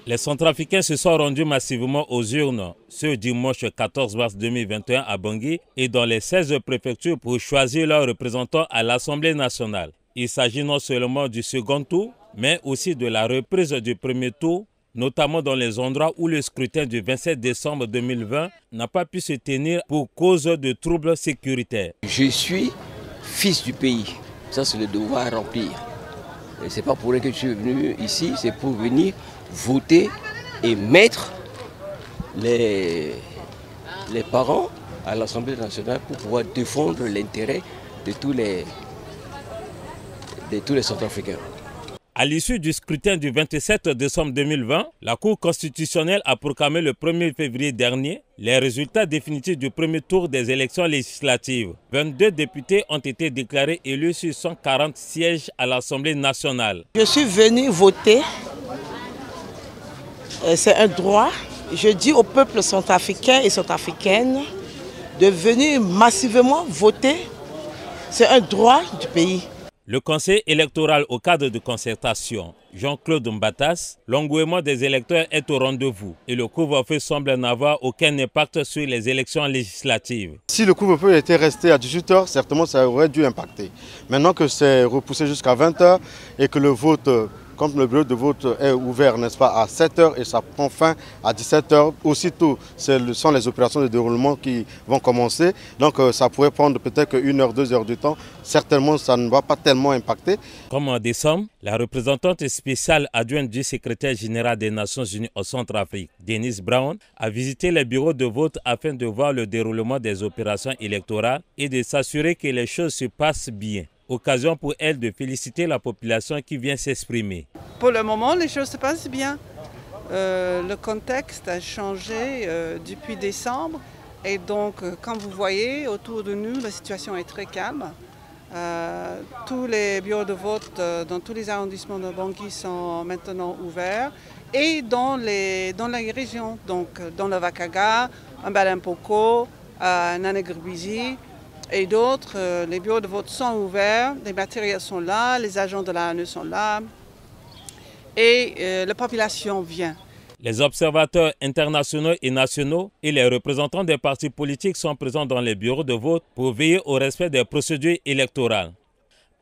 Les Centrafricains se sont rendus massivement aux urnes ce dimanche 14 mars 2021 à Bangui et dans les 16 préfectures pour choisir leurs représentants à l'Assemblée nationale. Il s'agit non seulement du second tour, mais aussi de la reprise du premier tour, notamment dans les endroits où le scrutin du 27 décembre 2020 n'a pas pu se tenir pour cause de troubles sécuritaires. Je suis fils du pays, ça c'est le devoir à remplir. Ce n'est pas pour rien que je suis venu ici, c'est pour venir voter et mettre les parents à l'Assemblée nationale pour pouvoir défendre l'intérêt de tous les Centrafricains. À l'issue du scrutin du 27 décembre 2020, la Cour constitutionnelle a proclamé le 1er février dernier les résultats définitifs du premier tour des élections législatives. 22 députés ont été déclarés élus sur 140 sièges à l'Assemblée nationale. Je suis venu voter, c'est un droit. Je dis au peuple centrafricain et centrafricaine de venir massivement voter, c'est un droit du pays. Le conseil électoral au cadre de concertation, Jean-Claude Mbatas, l'engouement des électeurs est au rendez-vous et le couvre-feu semble n'avoir aucun impact sur les élections législatives. Si le couvre-feu était resté à 18 h, certainement ça aurait dû impacter. Maintenant que c'est repoussé jusqu'à 20 h et que le vote, comme le bureau de vote est ouvert, n'est-ce pas, à 7 h et ça prend fin à 17 h, aussitôt ce sont les opérations de déroulement qui vont commencer. Donc ça pourrait prendre peut-être 1 heure, 2 heures de temps. Certainement ça ne va pas tellement impacter. Comme en décembre, la représentante spéciale adjointe du secrétaire général des Nations Unies au Centrafrique, Denise Brown, a visité les bureaux de vote afin de voir le déroulement des opérations électorales et de s'assurer que les choses se passent bien. Occasion pour elle de féliciter la population qui vient s'exprimer. Pour le moment, les choses se passent bien. Le contexte a changé depuis décembre et donc, comme vous voyez, autour de nous, la situation est très calme. Tous les bureaux de vote dans tous les arrondissements de Bangui sont maintenant ouverts et dans les régions, donc dans le Vakaga, Mbalampoko, Nanegribizi, et d'autres, les bureaux de vote sont ouverts, les matériels sont là, les agents de l'ANU sont là et la population vient. Les observateurs internationaux et nationaux et les représentants des partis politiques sont présents dans les bureaux de vote pour veiller au respect des procédures électorales.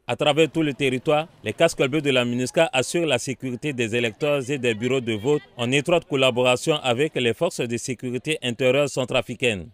À travers tout le territoire, les casques bleus de la MINUSCA assurent la sécurité des électeurs et des bureaux de vote en étroite collaboration avec les forces de sécurité intérieure centrafricaines.